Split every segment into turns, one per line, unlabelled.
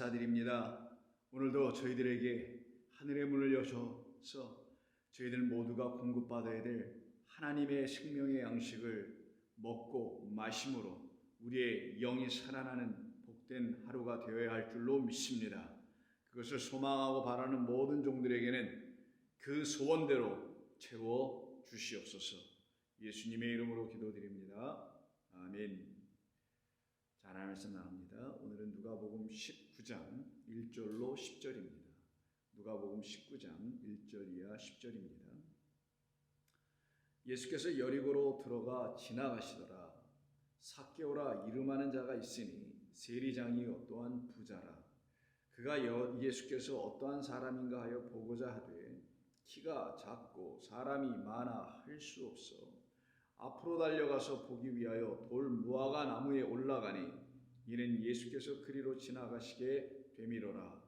감사드립니다. 오늘도 저희들에게 하늘의 문을 여셔서 저희들 모두가 공급받아야 될 하나님의 생명의 양식을 먹고 마심으로 우리의 영이 살아나는 복된 하루가 되어야 할 줄로 믿습니다. 그것을 소망하고 바라는 모든 종들에게는 그 소원대로 채워 주시옵소서. 예수님의 이름으로 기도드립니다. 아멘. 자, 하나님 말씀 나눕니다. 오늘은 누가복음 19장 1절로 10절입니다. 누가복음 19장 1절 이하 10절입니다. 예수께서 여리고로 들어가 지나가시더라. 삭개오라 이름하는 자가 있으니 세리장이요 또한 부자라. 그가 예수께서 어떠한 사람인가 하여 보고자 하되 키가 작고 사람이 많아 할 수 없어 앞으로 달려가서 보기 위하여 돌 무화과 나무에 올라가니 이는 예수께서 그리로 지나가시게 되미로라.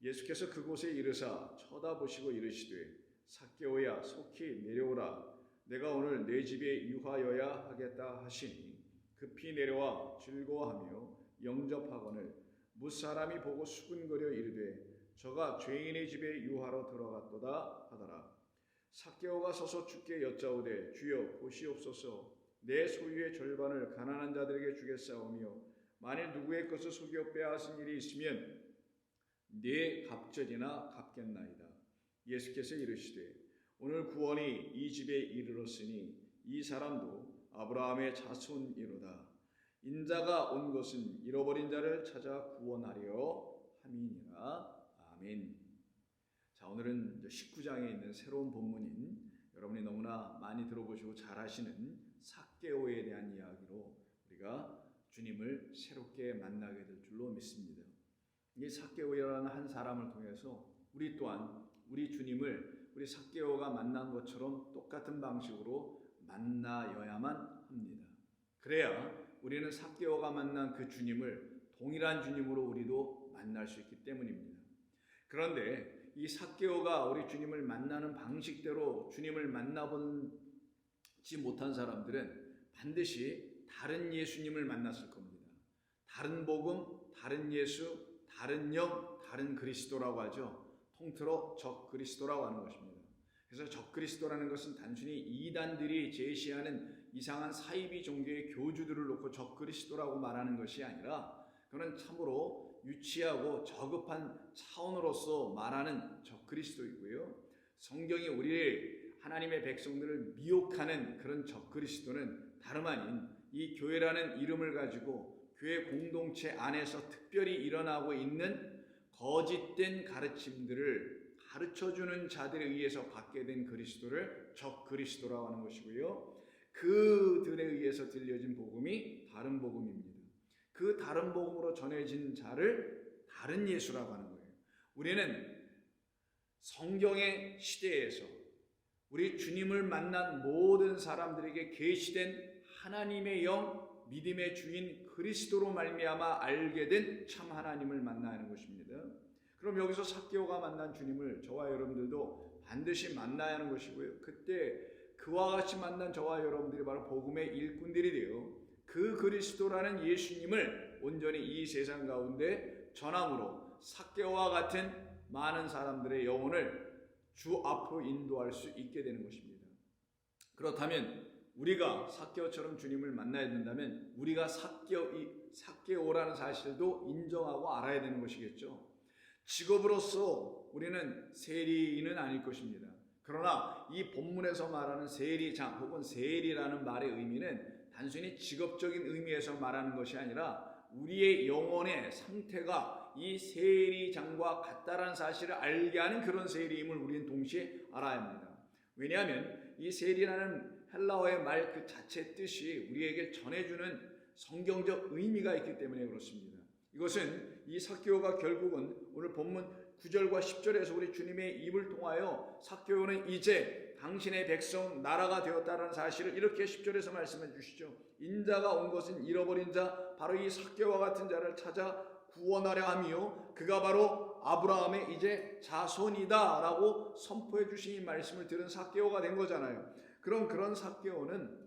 예수께서 그곳에 이르사 쳐다보시고 이르시되 삭개오야 속히 내려오라. 내가 오늘 내 집에 유하여야 하겠다 하시니 급히 내려와 즐거워하며 영접하거늘 무사람이 보고 수군거려 이르되 저가 죄인의 집에 유하러 들어갔도다 하더라. 삭개오가 서서 주께 여짜오되 주여 보시옵소서. 내 소유의 절반을 가난한 자들에게 주겠사오며 만일 누구의 것을 속여 빼앗은 일이 있으면 네 갑절이나 갚겠나이다. 예수께서 이르시되 오늘 구원이 이 집에 이르렀으니 이 사람도 아브라함의 자손이로다. 인자가 온 것은 잃어버린 자를 찾아 구원하려 함이니라. 아멘. 자, 오늘은 19장에 있는 새로운 본문인 여러분이 너무나 많이 들어보시고 잘 아시는 삭개오에 대한 이야기로 우리가 주님을 새롭게 만나게 될 줄로 믿습니다. 이 삭개오라는 한 사람을 통해서 우리 또한 우리 주님을 우리 삭개오가 만난 것처럼 똑같은 방식으로 만나야만 합니다. 그래야 우리는 삭개오가 만난 그 주님을 동일한 주님으로 우리도 만날 수 있기 때문입니다. 그런데 이 삭개오가 우리 주님을 만나는 방식대로 주님을 만나보지 못한 사람들은 반드시 다른 예수님을 만났을 겁니다. 다른 복음, 다른 예수, 다른 영, 다른 그리스도라고 하죠. 통틀어 적그리스도라고 하는 것입니다. 그래서 적그리스도라는 것은 단순히 이단들이 제시하는 이상한 사이비 종교의 교주들을 놓고 적그리스도라고 말하는 것이 아니라 그는 참으로 유치하고 저급한 차원으로서 말하는 적그리스도이고요. 성경이 우리를 하나님의 백성들을 미혹하는 그런 적그리스도는 다름 아닌 이 교회라는 이름을 가지고 교회 공동체 안에서 특별히 일어나고 있는 거짓된 가르침들을 가르쳐주는 자들에 의해서 받게 된 그리스도를 적그리스도라고 하는 것이고요. 그들에 의해서 들려진 복음이 다른 복음입니다. 그 다른 복음으로 전해진 자를 다른 예수라고 하는 거예요. 우리는 성경의 시대에서 우리 주님을 만난 모든 사람들에게 계시된 하나님의 영, 믿음의 주인 그리스도로 말미암아 알게 된 참 하나님을 만나는 것입니다. 그럼 여기서 삭개오가 만난 주님을 저와 여러분들도 반드시 만나야 하는 것이고요. 그때 그와 같이 만난 저와 여러분들이 바로 복음의 일꾼들이 되어 그 그리스도라는 예수님을 온전히 이 세상 가운데 전함으로 삭개오와 같은 많은 사람들의 영혼을 주 앞으로 인도할 수 있게 되는 것입니다. 그렇다면 우리가 삭개오처럼 주님을 만나야 된다면 우리가 삭개오라는 사실도 인정하고 알아야 되는 것이겠죠. 직업으로서 우리는 세리는 아닐 것입니다. 그러나 이 본문에서 말하는 세리장 혹은 세리라는 말의 의미는 단순히 직업적인 의미에서 말하는 것이 아니라 우리의 영혼의 상태가 이 세리장과 같다라는 사실을 알게 하는 그런 세리임을 우리는 동시에 알아야 합니다. 왜냐하면 이 세리라는 헬라어의 말 그 자체의 뜻이 우리에게 전해주는 성경적 의미가 있기 때문에 그렇습니다. 이것은 이 삭개오가 결국은 오늘 본문 9절과 10절에서 우리 주님의 입을 통하여 삭개오는 이제 당신의 백성 나라가 되었다는 사실을 이렇게 10절에서 말씀해 주시죠. 인자가 온 것은 잃어버린 자 바로 이 삭개오와 같은 자를 찾아 구원하려 함이요 그가 바로 아브라함의 이제 자손이다 라고 선포해 주신 이 말씀을 들은 삭개오가 된 거잖아요. 그럼 그런 삭개오는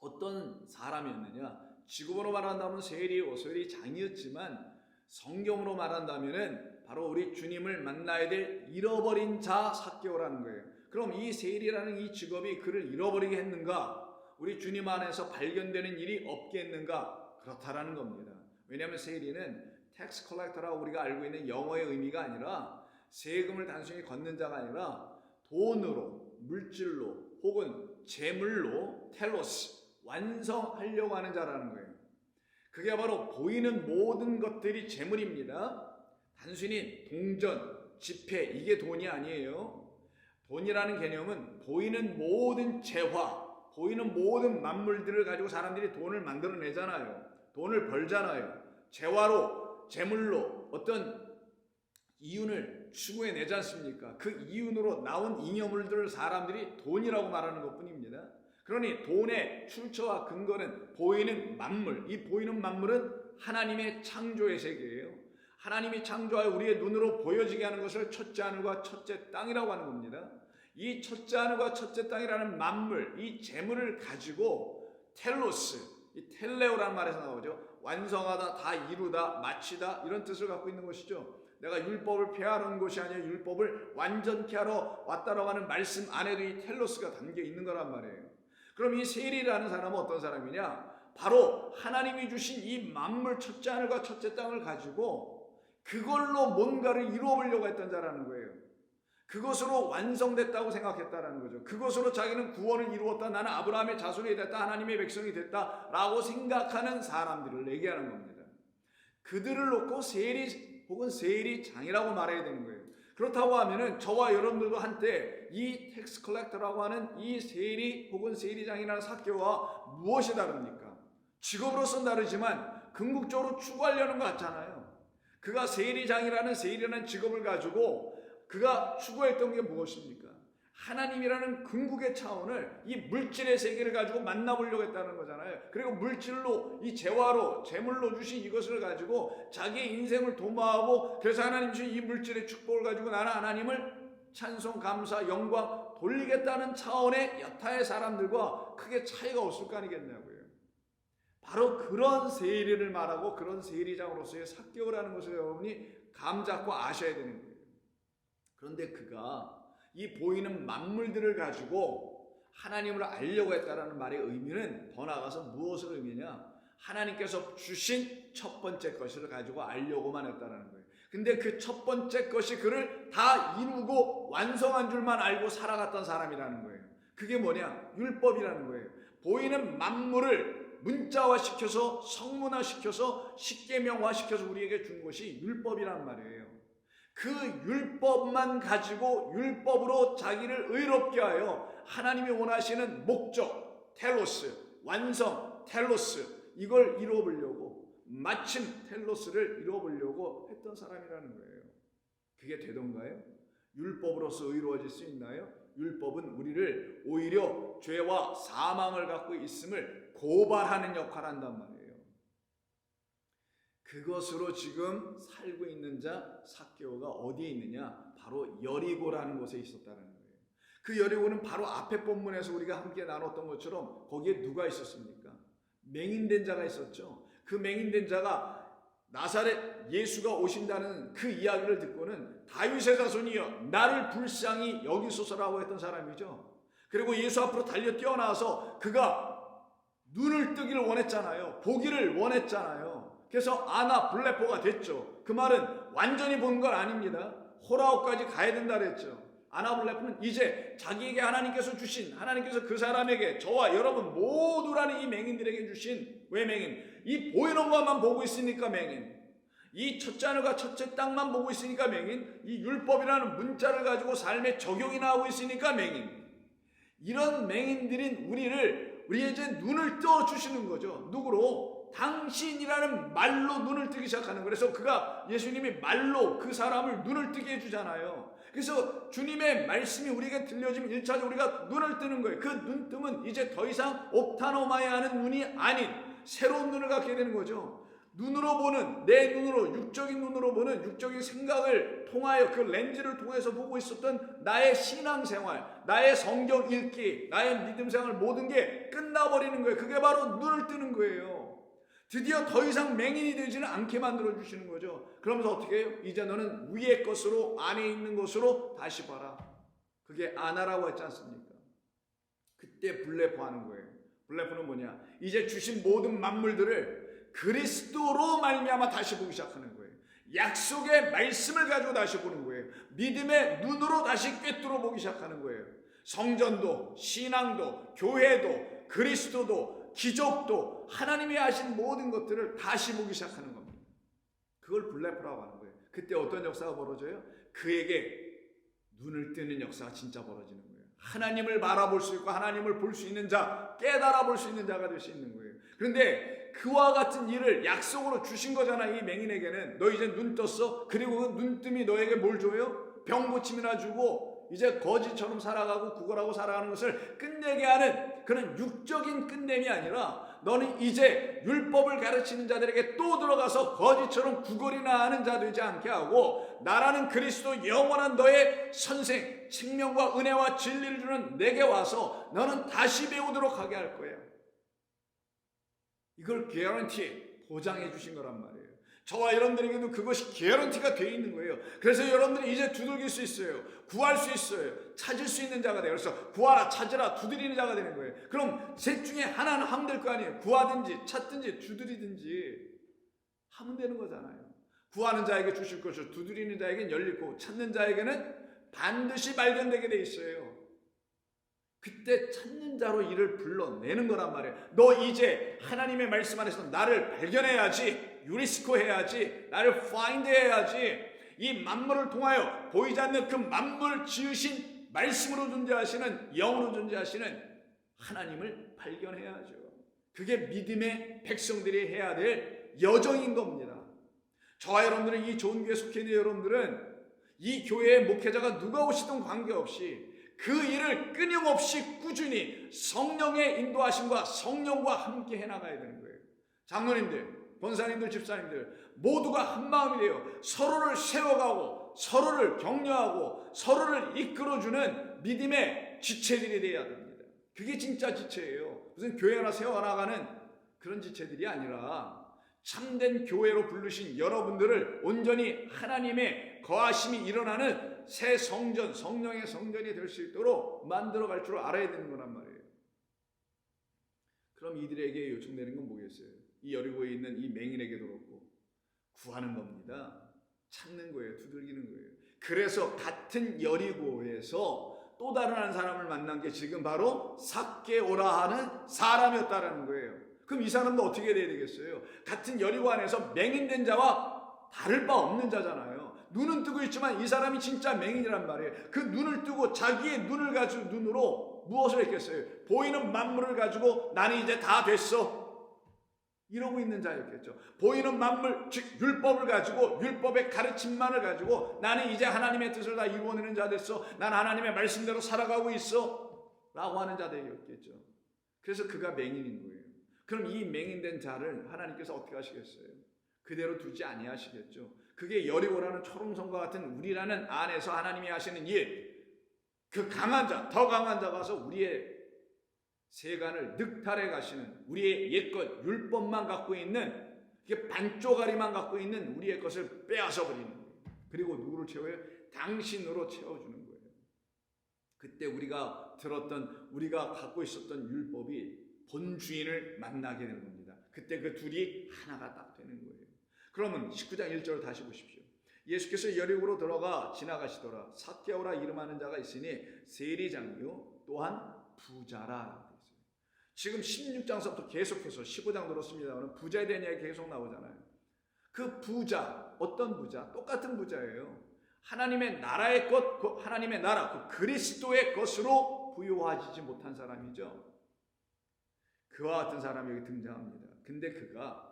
어떤 사람이었느냐? 직업으로 말한다면 세리장이었지만 성경으로 말한다면은 바로 우리 주님을 만나야 될 잃어버린 자 삭개오라는 거예요. 그럼 이 세일이라는 이 직업이 그를 잃어버리게 했는가? 우리 주님 안에서 발견되는 일이 없게 했는가? 그렇다라는 겁니다. 왜냐하면 세일이는 텍스 컬렉터라고 우리가 알고 있는 영어의 의미가 아니라 세금을 단순히 걷는 자가 아니라 돈으로, 물질로 혹은 재물로 텔로스, 완성하려고 하는 자라는 거예요. 그게 바로 보이는 모든 것들이 재물입니다. 단순히 동전, 지폐 이게 돈이 아니에요. 돈이라는 개념은 보이는 모든 재화, 보이는 모든 만물들을 가지고 사람들이 돈을 만들어내잖아요. 돈을 벌잖아요. 재화로, 재물로 어떤 이윤을 추구해내지 않습니까? 그 이윤으로 나온 잉여물들을 사람들이 돈이라고 말하는 것뿐입니다. 그러니 돈의 출처와 근거는 보이는 만물, 이 보이는 만물은 하나님의 창조의 세계예요. 하나님이 창조하여 우리의 눈으로 보여지게 하는 것을 첫째 하늘과 첫째 땅이라고 하는 겁니다. 이 첫째 하늘과 첫째 땅이라는 만물, 이 재물을 가지고 텔로스, 이 텔레오라는 말에서 나오죠. 완성하다, 다 이루다, 마치다 이런 뜻을 갖고 있는 것이죠. 내가 율법을 폐하러 온 것이 아니라 율법을 완전케 하러 왔다라고 하는 말씀 안에도 이 텔로스가 담겨 있는 거란 말이에요. 그럼 이 세일이라는 사람은 어떤 사람이냐? 바로 하나님이 주신 이 만물 첫째 하늘과 첫째 땅을 가지고 그걸로 뭔가를 이루어보려고 했던 자라는 거예요. 그것으로 완성됐다고 생각했다라는 거죠. 그것으로 자기는 구원을 이루었다. 나는 아브라함의 자손이 됐다. 하나님의 백성이 됐다라고 생각하는 사람들을 얘기하는 겁니다. 그들을 놓고 세일이 혹은 세일이장이라고 말해야 되는 거예요. 그렇다고 하면은 저와 여러분들도 한때 이 텍스 컬렉터라고 하는 이 세일이 혹은 세일이장이라는 삭개오와 무엇이 다릅니까? 직업으로서는 다르지만 궁극적으로 추구하려는 것 같잖아요. 그가 세일이라는 직업을 가지고 그가 추구했던 게 무엇입니까? 하나님이라는 궁극의 차원을 이 물질의 세계를 가지고 만나보려고 했다는 거잖아요. 그리고 물질로 이 재화로 재물로 주신 이것을 가지고 자기의 인생을 도모하고 그래서 하나님 주신 이 물질의 축복을 가지고 나는 하나님을 찬송, 감사, 영광 돌리겠다는 차원의 여타의 사람들과 크게 차이가 없을 거 아니겠냐고요. 바로 그런 세일을 말하고 그런 세일이장으로서의 삭개오라는 것을 여러분이 감잡고 아셔야 되는 거예요. 그런데 그가 이 보이는 만물들을 가지고 하나님을 알려고 했다라는 말의 의미는 더 나아가서 무엇을 의미냐? 하나님께서 주신 첫 번째 것을 가지고 알려고만 했다라는 거예요. 근데 그 첫 번째 것이 그를 다 이루고 완성한 줄만 알고 살아갔던 사람이라는 거예요. 그게 뭐냐? 율법이라는 거예요. 보이는 만물을 문자화시켜서 성문화시켜서 십계명화시켜서 우리에게 준 것이 율법이란 말이에요. 그 율법만 가지고 율법으로 자기를 의롭게 하여 하나님이 원하시는 목적, 텔로스, 완성, 텔로스 이걸 이루어보려고 마침 텔로스를 이루어보려고 했던 사람이라는 거예요. 그게 되던가요? 율법으로서 의로워질 수 있나요? 율법은 우리를 오히려 죄와 사망을 갖고 있음을 고발하는 역할을 한단 말이에요. 그것으로 지금 살고 있는 자 삭개오가 어디에 있느냐? 바로 여리고라는 곳에 있었다는 거예요. 그 여리고는 바로 앞에 본문에서 우리가 함께 나눴던 것처럼 거기에 누가 있었습니까? 맹인된 자가 있었죠. 그 맹인된 자가 나사렛 예수가 오신다는 그 이야기를 듣고는 다윗의 자손이여 나를 불쌍히 여기소서라고 했던 사람이죠. 그리고 예수 앞으로 달려 뛰어나와서 그가 눈을 뜨기를 원했잖아요. 보기를 원했잖아요. 그래서 아나블레포가 됐죠. 그 말은 완전히 본 건 아닙니다. 호라호까지 가야 된다 그랬죠. 아나블레포는 이제 자기에게 하나님께서 주신, 하나님께서 그 사람에게 저와 여러분 모두라는 이 맹인들에게 주신, 왜 맹인? 이 보이는 것만 보고 있으니까 맹인. 이 첫째 하늘과 첫째 땅만 보고 있으니까 맹인. 이 율법이라는 문자를 가지고 삶에 적용이 나오고 있으니까 맹인. 이런 맹인들인 우리의 이제 눈을 떠주시는 거죠. 누구로? 당신이라는 말로 눈을 뜨기 시작하는 거예요. 그래서 그가 예수님이 말로 그 사람을 눈을 뜨게 해주잖아요. 그래서 주님의 말씀이 우리에게 들려지면 1차적으로 우리가 눈을 뜨는 거예요. 그 눈뜸은 이제 더 이상 옵타노마야 하는 눈이 아닌 새로운 눈을 갖게 되는 거죠. 눈으로 보는, 내 눈으로, 육적인 눈으로 보는, 육적인 생각을 통하여 그 렌즈를 통해서 보고 있었던 나의 신앙생활, 나의 성경 읽기, 나의 믿음 생활 모든 게 끝나버리는 거예요. 그게 바로 눈을 뜨는 거예요. 드디어 더 이상 맹인이 되지는 않게 만들어 주시는 거죠. 그러면서 어떻게 해요? 이제 너는 위의 것으로, 안에 있는 것으로 다시 봐라. 그게 아나라고 했지 않습니까? 그때 블레포하는 거예요. 블레포는 뭐냐? 이제 주신 모든 만물들을 그리스도로 말미암아 다시 보기 시작하는 거예요. 약속의 말씀을 가지고 다시 보는 거예요. 믿음의 눈으로 다시 꿰뚫어 보기 시작하는 거예요. 성전도, 신앙도, 교회도, 그리스도도, 기적도, 하나님이 하신 모든 것들을 다시 보기 시작하는 겁니다. 그걸 블레포라고 하는 거예요. 그때 어떤 역사가 벌어져요? 그에게 눈을 뜨는 역사가 진짜 벌어지는 거예요. 하나님을 바라볼 수 있고 하나님을 볼 수 있는 자, 깨달아 볼 수 있는 자가 될 수 있는 거예요. 그런데 그와 같은 일을 약속으로 주신 거잖아. 이 맹인에게는 너 이제 눈 떴어? 그리고 그 눈뜸이 너에게 뭘 줘요? 병 고침이나 주고 이제 거지처럼 살아가고 구걸하고 살아가는 것을 끝내게 하는 그런 육적인 끝냄이 아니라 너는 이제 율법을 가르치는 자들에게 또 들어가서 거지처럼 구걸이나 하는 자 되지 않게 하고 나라는 그리스도 영원한 너의 선생, 생명과 은혜와 진리를 주는 내게 와서 너는 다시 배우도록 하게 할 거예요. 이걸 개런티 보장해 주신 거란 말이에요. 저와 여러분들에게도 그것이 개런티가 되어 있는 거예요. 그래서 여러분들이 이제 두들길 수 있어요. 구할 수 있어요. 찾을 수 있는 자가 돼요. 그래서 구하라, 찾으라, 두드리는 자가 되는 거예요. 그럼 셋 중에 하나는 하면 될 거 아니에요. 구하든지 찾든지 두드리든지 하면 되는 거잖아요. 구하는 자에게 주실 것이요 두드리는 자에게는 열리고 찾는 자에게는 반드시 발견되게 돼 있어요. 그때 찾는 자로 이를 불러내는 거란 말이에요. 너 이제 하나님의 말씀 안에서 나를 발견해야지, 유리스코 해야지, 나를 find 해야지. 이 만물을 통하여 보이지 않는 그 만물 지으신 말씀으로 존재하시는, 영으로 존재하시는 하나님을 발견해야죠. 그게 믿음의 백성들이 해야 될 여정인 겁니다. 저와 여러분들은 이 좋은 교회에 속해 있는 여러분들은 이 교회의 목회자가 누가 오시든 관계없이 그 일을 끊임없이 꾸준히 성령의 인도하심과 성령과 함께 해나가야 되는 거예요. 장로님들, 권사님들, 집사님들 모두가 한 마음이 돼요. 서로를 세워가고 서로를 격려하고 서로를 이끌어주는 믿음의 지체들이 돼야 됩니다. 그게 진짜 지체예요. 무슨 교회 하나 세워나가는 그런 지체들이 아니라 참된 교회로 부르신 여러분들을 온전히 하나님의 거하심이 일어나는 새 성전, 성령의 성전이 될 수 있도록 만들어갈 줄 알아야 되는 거란 말이에요. 그럼 이들에게 요청되는 건 뭐겠어요? 이 여리고에 있는 이 맹인에게도 그렇고 구하는 겁니다. 찾는 거예요. 두들기는 거예요. 그래서 같은 여리고에서 또 다른 한 사람을 만난 게 지금 바로 삭개오라 하는 사람이었다라는 거예요. 그럼 이 사람도 어떻게 돼야 되겠어요? 같은 여리고 안에서 맹인된 자와 다를 바 없는 자잖아요. 눈은 뜨고 있지만 이 사람이 진짜 맹인이란 말이에요. 그 눈을 뜨고 자기의 눈을 가지고 눈으로 무엇을 했겠어요? 보이는 만물을 가지고 나는 이제 다 됐어 이러고 있는 자였겠죠. 보이는 만물, 즉 율법을 가지고 율법의 가르침만을 가지고 나는 이제 하나님의 뜻을 다 이루어내는 자 됐어. 난 하나님의 말씀대로 살아가고 있어 라고 하는 자들이었겠죠. 그래서 그가 맹인인 거예요. 그럼 이 맹인된 자를 하나님께서 어떻게 하시겠어요? 그대로 두지 아니하시겠죠. 그게 여리고라는 초롱성과 같은 우리라는 안에서 하나님이 하시는 일, 그 강한 자, 더 강한 자가 와서 우리의 세간을 늑탈해 가시는, 우리의 옛것 율법만 갖고 있는, 이게 반쪽아리만 갖고 있는 우리의 것을 빼앗아 버리는 거예요. 그리고 누구를 채워요? 당신으로 채워주는 거예요. 그때 우리가 들었던, 우리가 갖고 있었던 율법이 본 주인을 만나게 되는 겁니다. 그때 그 둘이 하나가 딱 되는 거예요. 그러면 19장 1절을 다시 보십시오. 예수께서 여리고로 들어가 지나가시더라. 삭개오라 이름하는 자가 있으니 세리장이요 또한 부자라. 지금 16장서부터 계속해서 15장 들었습니다만 부자에 대한 이야기 계속 나오잖아요. 그 부자, 어떤 부자? 똑같은 부자예요. 하나님의 나라의 것, 하나님의 나라, 그 그리스도의 것으로 부유하지 못한 사람이죠. 그와 같은 사람이 여기 등장합니다. 근데 그가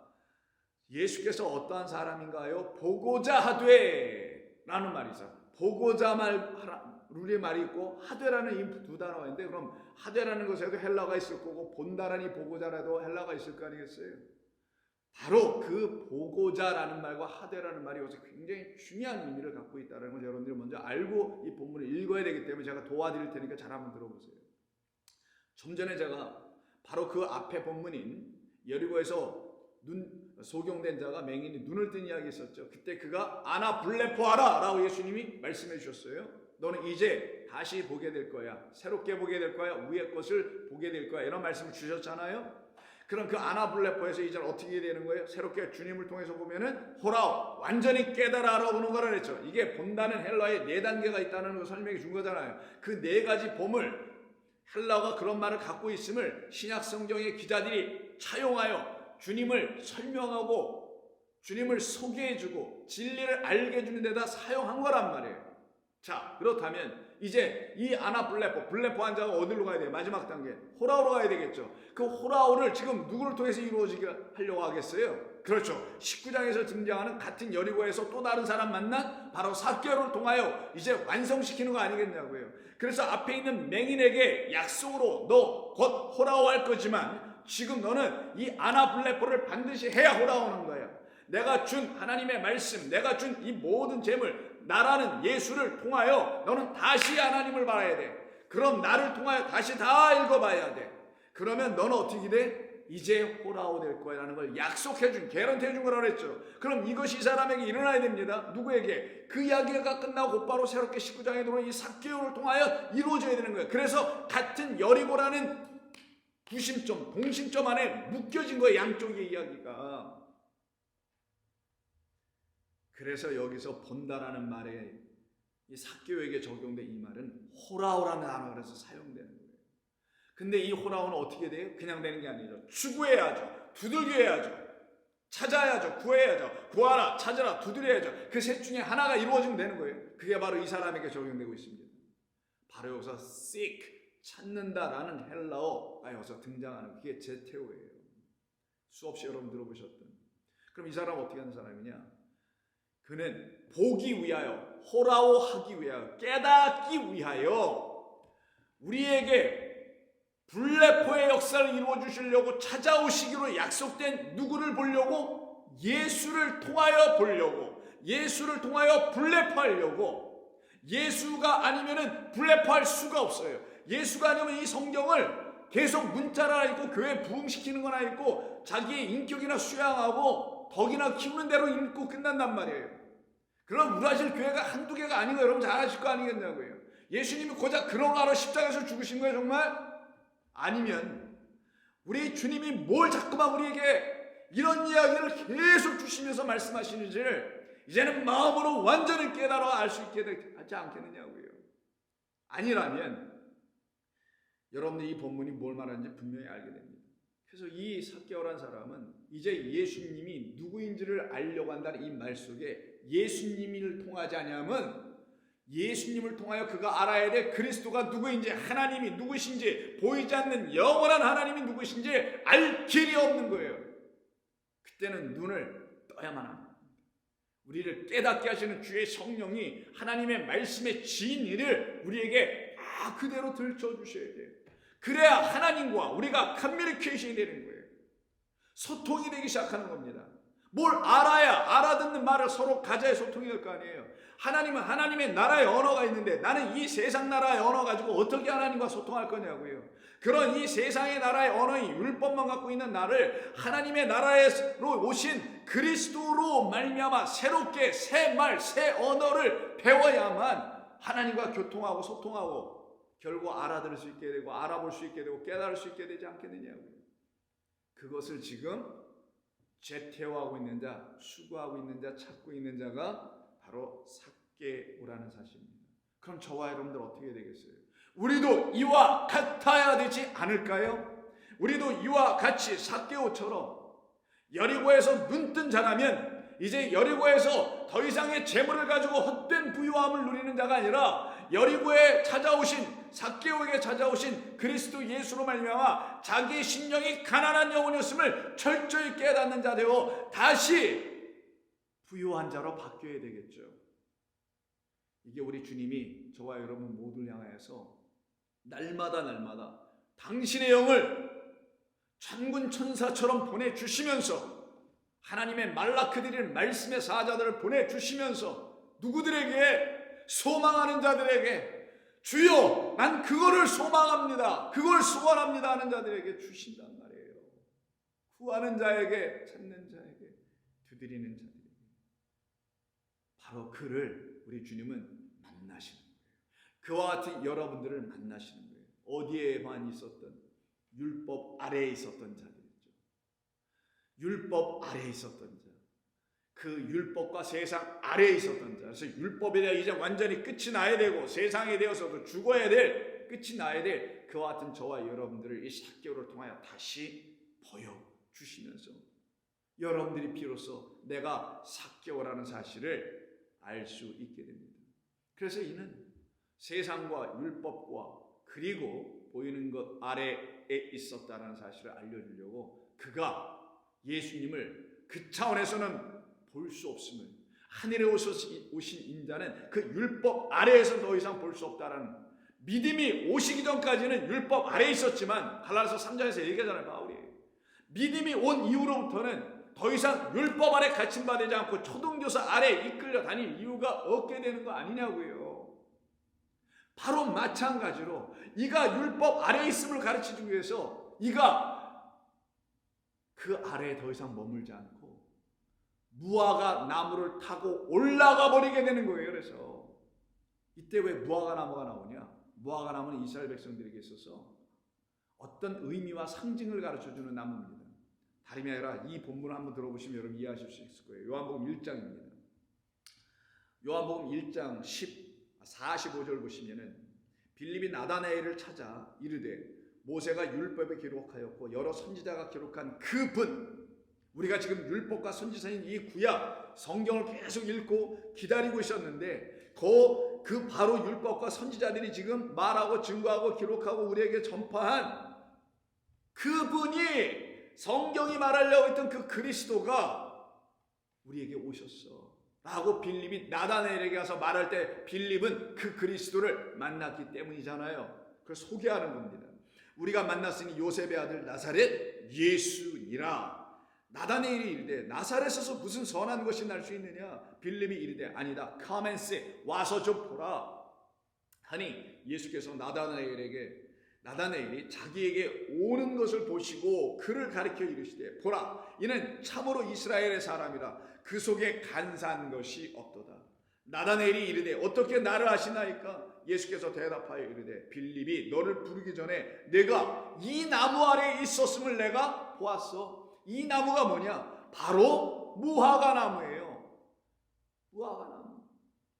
예수께서 어떠한 사람인가요? 보고자 하되 라는 말이 있어요. 보고자 룰의 말이 있고 하되라는 이 두 단어가 있는데, 그럼 하되라는 것에도 헬라가 있을 거고 본다라니 보고자라도 헬라가 있을 거 아니겠어요? 바로 그 보고자라는 말과 하되라는 말이 여기서 굉장히 중요한 의미를 갖고 있다는 걸 여러분들이 먼저 알고 이 본문을 읽어야 되기 때문에 제가 도와드릴 테니까 잘 한번 들어보세요. 좀 전에 제가 바로 그 앞에 본문인 여리고에서 소경된 자가 맹인이 눈을 뜬 이야기 있었죠. 그때 그가 아나 블레포하라 라고 예수님이 말씀해 주셨어요. 너는 이제 다시 보게 될 거야. 새롭게 보게 될 거야. 위의 것을 보게 될 거야. 이런 말씀을 주셨잖아요. 그럼 그 아나블레포에서 이제 어떻게 되는 거예요? 새롭게 주님을 통해서 보면은 호라오, 완전히 깨달아 알아보는 거라 그랬죠. 이게 본다는 헬라에 4단계가 있다는 걸 설명해 준 거잖아요. 그 4가지 봄을 헬라가 그런 말을 갖고 있음을 신약 성경의 기자들이 차용하여 주님을 설명하고 주님을 소개해주고 진리를 알게 해주는 데다 사용한 거란 말이에요. 자, 그렇다면 이제 이 블레포 환자가 어디로 가야 돼요? 마지막 단계 호라오로 가야 되겠죠. 그 호라오를 지금 누구를 통해서 이루어지게 하려고 하겠어요? 그렇죠. 19장에서 등장하는 같은 여리고에서 또 다른 사람 만난 바로 삭개오를 통하여 이제 완성시키는 거 아니겠냐고요. 그래서 앞에 있는 맹인에게 약속으로 너 곧 호라오 할 거지만 지금 너는 이 아나블레포를 반드시 해야 호라오는 거야. 내가 준 하나님의 말씀, 내가 준 이 모든 재물, 나라는 예수를 통하여 너는 다시 하나님을 봐야 돼. 그럼 나를 통하여 다시 다 읽어봐야 돼. 그러면 너는 어떻게 돼? 이제 호라오 될 거야라는 걸 약속해준, 개런티해준 거라고 그랬죠. 그럼 이것이 이 사람에게 일어나야 됩니다. 누구에게? 그 이야기가 끝나고 곧바로 새롭게 19장에 들어온 이 삭개오를 통하여 이루어져야 되는 거예요. 그래서 같은 여리고라는 구심점, 동심점 안에 묶여진 거예요. 양쪽의 이야기가. 그래서 여기서 본다라는 말에 이 삭개오에게 적용된 이 말은 호라오라는 단어가 그래서 사용되는 거예요. 근데 이 호라오는 어떻게 돼요? 그냥 되는 게 아니죠. 추구해야죠. 두들겨야죠. 찾아야죠. 구해야죠. 구하라, 찾아라, 두드려야죠. 그 셋 중에 하나가 이루어지면 되는 거예요. 그게 바로 이 사람에게 적용되고 있습니다. 바로 여기서 seek, 찾는다라는 헬라어가 여기서 등장하는 그게 제테오예요. 수없이 여러분 들어보셨던. 그럼 이 사람은 어떻게 하는 사람이냐? 그는 보기 위하여, 호라오 하기 위하여, 깨닫기 위하여 우리에게 블레포의 역사를 이루어 주시려고 찾아오시기로 약속된 누구를 보려고? 예수를 통하여 보려고, 예수를 통하여 블레포하려고. 예수가 아니면은 블레포할 수가 없어요. 예수가 아니면 이 성경을 계속 문자로 하나 읽고 교회 부흥시키는 거나 읽고 자기의 인격이나 수양하고 덕이나 키우는 대로 읽고 끝난단 말이에요. 그럼 우라질 교회가 한두 개가 아닌 거 여러분 잘 아실 거 아니겠냐고요. 예수님이 고작 그런 거 하러 십자가에서 죽으신 거예요 정말? 아니면 우리 주님이 뭘 자꾸만 우리에게 이런 이야기를 계속 주시면서 말씀하시는지를 이제는 마음으로 완전히 깨달아 알 수 있게 하지 않겠느냐고요. 아니라면 여러분들이 이 본문이 뭘 말하는지 분명히 알게 됩니다. 그래서 이 삭개오라는 사람은 이제 예수님이 누구인지를 알려고 한다는 이 말 속에 예수님을 통하지 않으면 예수님을 통하여 그가 알아야 될 그리스도가 누구인지, 하나님이 누구신지, 보이지 않는 영원한 하나님이 누구신지 알 길이 없는 거예요. 그때는 눈을 떠야만 합니다. 우리를 깨닫게 하시는 주의 성령이 하나님의 말씀의 진리를 우리에게 그대로 들춰주셔야 돼요. 그래야 하나님과 우리가 커뮤니케이션이 되는 거예요. 소통이 되기 시작하는 겁니다. 뭘 알아야 알아듣는 말을 서로 가져야 소통이 될 거 아니에요. 하나님은 하나님의 나라의 언어가 있는데 나는 이 세상 나라의 언어 가지고 어떻게 하나님과 소통할 거냐고요. 그런 이 세상의 나라의 언어인 율법만 갖고 있는 나를 하나님의 나라로 오신 그리스도로 말미암아 새롭게 새 말, 새 언어를 배워야만 하나님과 교통하고 소통하고 결국 알아들을 수 있게 되고 알아볼 수 있게 되고 깨달을 수 있게 되지 않겠느냐고요. 그것을 지금 제태워하고 있는 자, 추구하고 있는 자, 찾고 있는 자가 바로 삭개오라는 사실입니다. 그럼 저와 여러분들 어떻게 되겠어요? 우리도 이와 같아야 되지 않을까요? 우리도 이와 같이 삭개오처럼 여리고에서 눈뜬 자라면 이제 여리고에서 더 이상의 재물을 가지고 헛된 부유함을 누리는 자가 아니라 여리고에 찾아오신 삭개오에게 찾아오신 그리스도 예수로 말미암아 자기의 심령이 가난한 영혼이었음을 철저히 깨닫는 자 되어 다시 부유한 자로 바뀌어야 되겠죠. 이게 우리 주님이 저와 여러분 모두를 향하여서 날마다 당신의 영을 천군 천사처럼 보내주시면서 하나님의 말라크들인 말씀의 사자들을 보내주시면서 누구들에게? 소망하는 자들에게 주여 난 그거를 소망합니다, 그걸 소원합니다 하는 자들에게 주신단 말이에요. 구하는 자에게, 찾는 자에게, 두드리는 자들에게. 바로 그를 우리 주님은 만나시는 거예요. 그와 같은 여러분들을 만나시는 거예요. 어디에만 있었던, 율법 아래에 있었던 자들이죠. 율법 아래에 있었던 자. 그 율법과 세상 아래에 있었던 자. 그래서 율법에 대해 이제 완전히 끝이 나야 되고, 세상에 대해서도 죽어야 될, 끝이 나야 될 그와 같은 저와 여러분들을 이 삭개오를 통하여 다시 보여주시면서 여러분들이 비로소 내가 삭개오라는 사실을 알 수 있게 됩니다. 그래서 이는 세상과 율법과 그리고 보이는 것 아래에 있었다는 사실을 알려주려고 그가 예수님을 그 차원에서는 볼 수 없음을, 하늘에 오신 인자는 그 율법 아래에서 더 이상 볼 수 없다라는, 믿음이 오시기 전까지는 율법 아래에 있었지만, 갈라디아서 3장에서 얘기하잖아요, 바울이. 믿음이 온 이후로부터는 더 이상 율법 아래 갇힘받지 않고 초등교사 아래 이끌려 다닐 이유가 없게 되는 거 아니냐고요. 바로 마찬가지로 이가 율법 아래에 있음을 가르치기 위해서 이가 그 아래에 더 이상 머물지 않고 무화과 나무를 타고 올라가 버리게 되는 거예요. 그래서 이때 왜 무화과 나무가 나오냐? 무화과 나무는 이스라엘 백성들에게 있어서 어떤 의미와 상징을 가르쳐주는 나무입니다. 다름이 아니라 이 본문을 한번 들어보시면 여러분 이해하실 수 있을 거예요. 요한복음 1장입니다. 요한복음 1장 45절 보시면은 빌립이 나다나엘을 찾아 이르되 모세가 율법에 기록하였고 여러 선지자가 기록한 그분, 우리가 지금 율법과 선지서인 이 구약 성경을 계속 읽고 기다리고 있었는데 그 바로 율법과 선지자들이 지금 말하고 증거하고 기록하고 우리에게 전파한 그분이, 성경이 말하려고 했던 그 그리스도가 우리에게 오셨어 라고 빌립이 나다나엘에게 가서 말할 때 빌립은 그 그리스도를 만났기 때문이잖아요. 그걸 소개하는 겁니다. 우리가 만났으니 요셉의 아들 나사렛 예수니라. 나다나엘이 이르되 나사렛에서 무슨 선한 것이 날 수 있느냐? 빌립이 이르되 아니다, come and see, 와서 좀 보라 하니 예수께서 나다나엘이 자기에게 오는 것을 보시고 그를 가리켜 이르시되 보라, 이는 참으로 이스라엘의 사람이라, 그 속에 간사한 것이 없도다. 나다나엘이 이르되 어떻게 나를 아시나이까? 예수께서 대답하여 이르되 빌립이 너를 부르기 전에 내가 이 나무 아래에 있었음을 내가 보았어. 이 나무가 뭐냐? 바로 무화과 나무예요. 무화과 나무.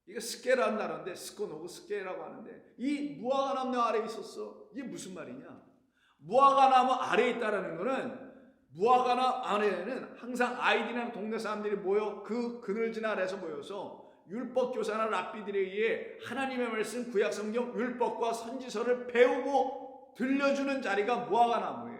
이게 스케라는 단어인데 스코노고 스케라고 하는데 이 무화과 나무 아래에 있었어. 이게 무슨 말이냐? 무화과 나무 아래에 있다라는 거는, 무화과 나무 아래에는 항상 아이들이나 동네 사람들이 모여 그 그늘진 아래에서 모여서 율법 교사나 랍비들에 의해 하나님의 말씀, 구약 성경, 율법과 선지서를 배우고 들려주는 자리가 무화과 나무예요.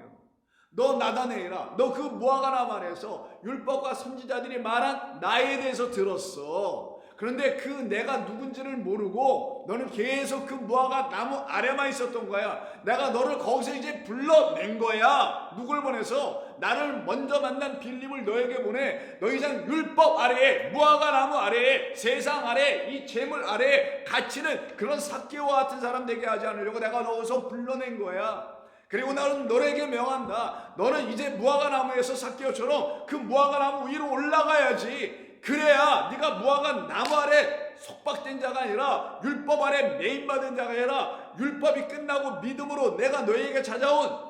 너 나다나엘아, 너 그 무화과 나무 아래에서 율법과 선지자들이 말한 나에 대해서 들었어. 그런데 그 내가 누군지를 모르고 너는 계속 그 무화과 나무 아래만 있었던 거야. 내가 너를 거기서 이제 불러낸 거야. 누굴 보내서? 나를 먼저 만난 빌립을 너에게 보내. 너 이상 율법 아래에, 무화과 나무 아래에, 세상 아래에, 이 재물 아래에 갇히는 그런 삭개오와 같은 사람 되게 하지 않으려고 내가 너기서 불러낸 거야. 그리고 나는 너에게 명한다. 너는 이제 무화과 나무에서 삭개오처럼 그 무화과 나무 위로 올라가야지. 그래야 네가 무화과 나무 아래 속박된 자가 아니라 율법 아래 매인받은 자가 아니라 율법이 끝나고 믿음으로 내가 너에게 찾아온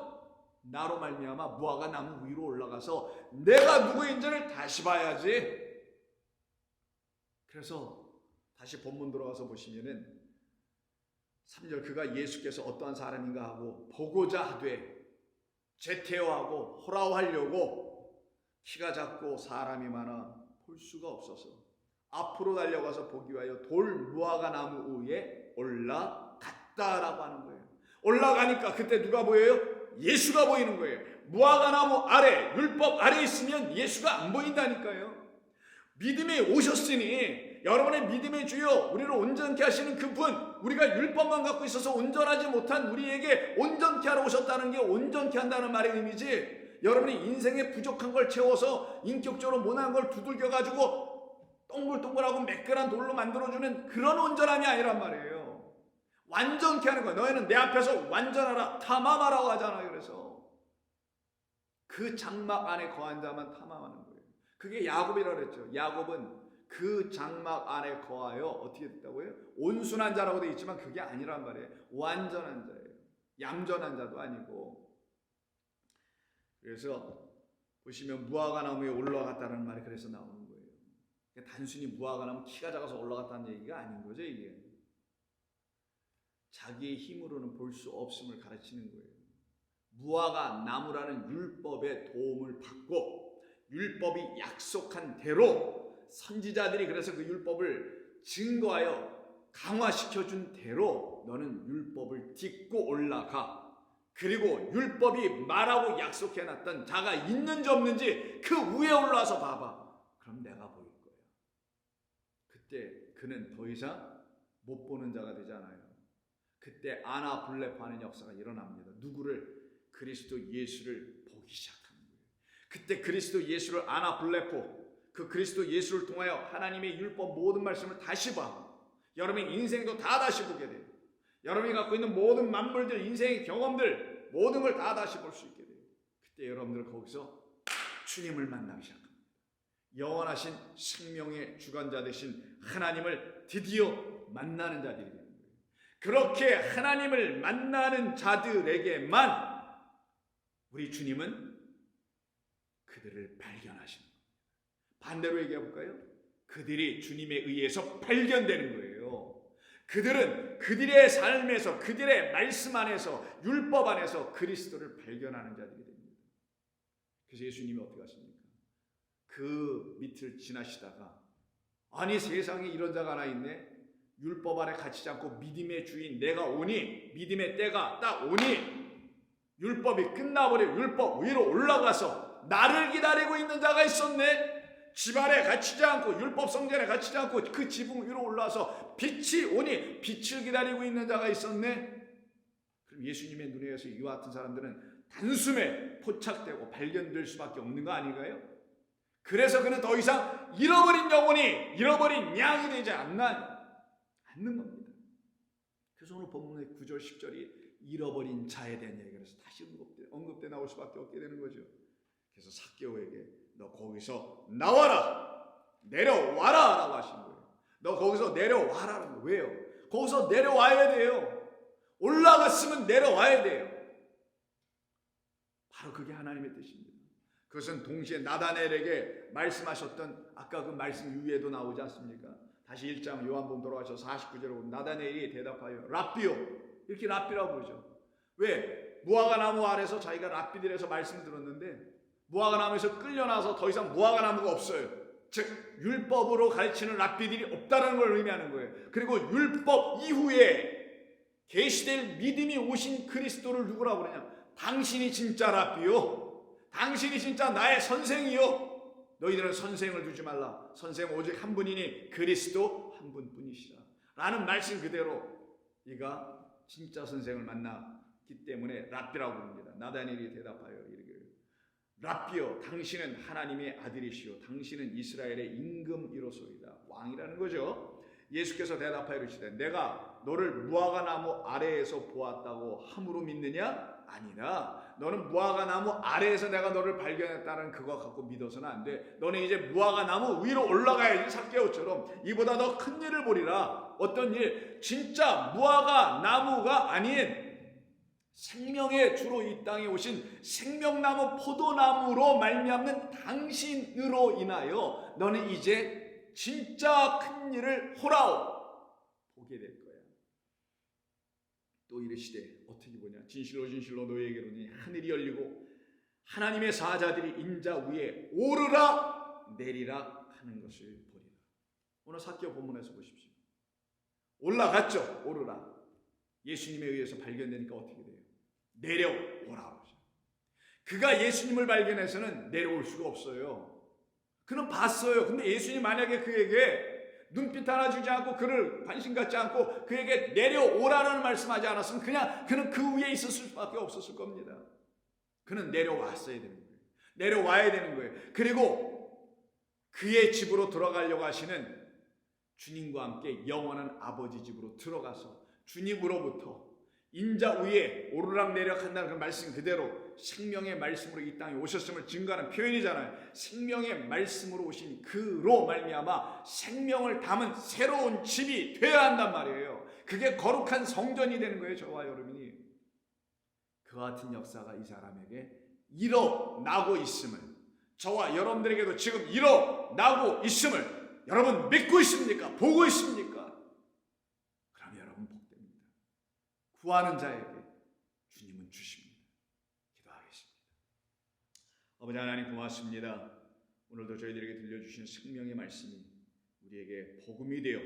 나로 말미암아 무화과 나무 위로 올라가서 내가 누구인지를 다시 봐야지. 그래서 다시 본문 들어가서 보시면은 3절, 그가 예수께서 어떠한 사람인가 하고 보고자 하되 제태어하고 호라워하려고 키가 작고 사람이 많아 볼 수가 없어서 앞으로 달려가서 보기 위하여 돌 무화과 나무 위에 올라갔다라고 하는 거예요. 올라가니까 그때 누가 보여요? 예수가 보이는 거예요. 무화과 나무 아래, 율법 아래 있으면 예수가 안 보인다니까요. 믿음이 오셨으니 여러분의 믿음의 주여, 우리를 온전케 하시는 그분, 우리가 율법만 갖고 있어서 온전하지 못한 우리에게 온전케 하러 오셨다는 게 온전케 한다는 말의 의미지, 여러분이 인생에 부족한 걸 채워서 인격적으로 못난 걸 두들겨가지고 동글동글하고 매끈한 돌로 만들어주는 그런 온전함이 아니란 말이에요. 완전케 하는 거예요. 너희는 내 앞에서 완전하라, 타마마라고 하잖아요. 그래서 그 장막 안에 거한 자만 탐함하는 거예요. 그게 야곱이라고 그랬죠. 야곱은 그 장막 안에 거하여 어떻게 됐다고요? 온순한 자라고 되어 있지만 그게 아니란 말이에요. 완전한 자예요. 얌전한 자도 아니고. 그래서 보시면 무화과 나무에 올라갔다는 말이 그래서 나오는 거예요. 단순히 무화과 나무 키가 작아서 올라갔다는 얘기가 아닌 거죠. 이게 자기의 힘으로는 볼 수 없음을 가르치는 거예요. 무화과 나무라는 율법의 도움을 받고 율법이 약속한 대로 선지자들이 그래서 그 율법을 증거하여 강화시켜준 대로 너는 율법을 딛고 올라가. 그리고 율법이 말하고 약속해놨던 자가 있는지 없는지 그 위에 올라와서 봐봐. 그럼 내가 보일 거야. 그때 그는 더 이상 못 보는 자가 되지 않아요. 그때 아나블레파하는 역사가 일어납니다. 누구를? 그리스도 예수를 보기 시작하는 거예요. 그때 그리스도 예수를 아나블레포, 그 그리스도 예수를 통하여 하나님의 율법 모든 말씀을 다시 봐. 여러분의 인생도 다 다시 보게 돼요. 여러분이 갖고 있는 모든 만물들, 인생의 경험들 모든 걸 다 다시 볼 수 있게 돼요. 그때 여러분들 거기서 주님을 만나기 시작합니다. 영원하신 생명의 주관자 되신 하나님을 드디어 만나는 자들이 됩니다. 그렇게 하나님을 만나는 자들에게만 우리 주님은 그들을 발견하시는 겁니다. 반대로 얘기해 볼까요? 그들이 주님에 의해서 발견되는 거예요. 그들은 그들의 삶에서, 그들의 말씀 안에서, 율법 안에서 그리스도를 발견하는 자들이 됩니다. 그래서 예수님이 어떻게 하십니까? 그 밑을 지나시다가 아니 세상에 이런 자가 하나 있네. 율법 아래 갇히지 않고 믿음의 주인 내가 오니, 믿음의 때가 딱 오니 율법이 끝나버려 율법 위로 올라가서 나를 기다리고 있는 자가 있었네. 집 안에 갇히지 않고 율법 성전에 갇히지 않고 그 지붕 위로 올라와서 빛이 오니 빛을 기다리고 있는 자가 있었네. 그럼 예수님의 눈에 의해서 이와 같은 사람들은 단숨에 포착되고 발견될 수밖에 없는 거 아닌가요? 그래서 그는 더 이상 잃어버린 영혼이 잃어버린 양이 되지 않는 겁니다. 그래서 오늘 본문의 9절 10절이 잃어버린 자에 대한 얘기가 그래서 다시 언급돼 나올 수밖에 없게 되는 거죠. 그래서 삭개오에게 너 거기서 나와라, 내려와라 라고 하신 거예요. 너 거기서 내려와라는 거예요. 왜요? 거기서 내려와야 돼요. 올라갔으면 내려와야 돼요. 바로 그게 하나님의 뜻입니다. 그것은 동시에 나다넬에게 말씀하셨던 아까 그 말씀 위에도 나오지 않습니까? 다시 1장 요한복음 돌아가셔서 49절에 보면 나다넬이 대답하여 랍비요, 이렇게 랍비라고 부르죠. 왜? 무화과 나무 아래서 자기가 랍비들에서 말씀 들었는데 무화과 나무에서 끌려나서 더 이상 무화과 나무가 없어요. 즉 율법으로 가르치는 랍비들이 없다는 걸 의미하는 거예요. 그리고 율법 이후에 계시될 믿음이 오신 그리스도를 누구라고 그러냐? 당신이 진짜 랍비요, 당신이 진짜 나의 선생이요. 너희들은 선생을 두지 말라. 선생 오직 한 분이니 그리스도 한 분뿐이시라 라는 말씀 그대로 이가 진짜 선생을 만났기 때문에 랍비라고 부릅니다. 나다넬이 대답하여 이르기를 랍비여, 당신은 하나님의 아들이시오, 당신은 이스라엘의 임금이로소이다. 왕이라는 거죠. 예수께서 대답하여 이르시되 내가 너를 무화과 나무 아래에서 보았다고 함으로 믿느냐? 아니라 너는 무화과 나무 아래에서 내가 너를 발견했다는 그거 갖고 믿어서는 안 돼. 너는 이제 무화과 나무 위로 올라가야지. 삭개오처럼 이보다 더 큰 일을 보리라. 어떤 일? 진짜 무화과 나무가 아닌 생명의 주로 이 땅에 오신 생명나무 포도나무로 말미암는 당신으로 인하여 너는 이제 진짜 큰 일을 호라오 보게 될 거야. 또 이르시되 어떻게 보냐? 진실로 진실로 너희에게로니 하늘이 열리고 하나님의 사자들이 인자 위에 오르라 내리라 하는 것을 보리라. 오늘 삭개오 본문에서 보십시오. 올라갔죠. 오르라. 예수님에 의해서 발견되니까 어떻게 돼요? 내려오라. 그가 예수님을 발견해서는 내려올 수가 없어요. 그는 봤어요. 근데 예수님 만약에 그에게 눈빛 하나 주지 않고 그를 관심 갖지 않고 그에게 내려오라는 말씀하지 않았으면 그는 그 위에 있었을 수밖에 없었을 겁니다. 그는 내려왔어야 되는 거예요. 내려와야 되는 거예요. 그리고 그의 집으로 들어가려고 하시는 주님과 함께 영원한 아버지 집으로 들어가서 주님으로부터 인자 위에 오르락내리락 한다는 그 말씀 그대로 생명의 말씀으로 이 땅에 오셨음을 증거하는 표현이잖아요. 생명의 말씀으로 오신 그로 말미암아 생명을 담은 새로운 집이 되어야 한단 말이에요. 그게 거룩한 성전이 되는 거예요. 저와 여러분이. 그와 같은 역사가 이 사람에게 일어나고 있음을, 저와 여러분들에게도 지금 일어나고 있음을 여러분 믿고 있습니까? 보고 있습니까? 그럼 여러분 복됩니다. 구하는 자에게 주님은 주십니다. 기도하겠습니다. 아버지 하나님 고맙습니다. 오늘도 저희들에게 들려주신 생명의 말씀이 우리에게 복음이 되어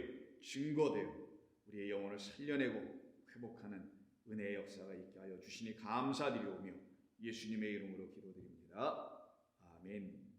증거되어 우리의 영혼을 살려내고 회복하는 은혜의 역사가 있게 하여 주시니 감사드리오며 예수님의 이름으로 기도드립니다. 아멘.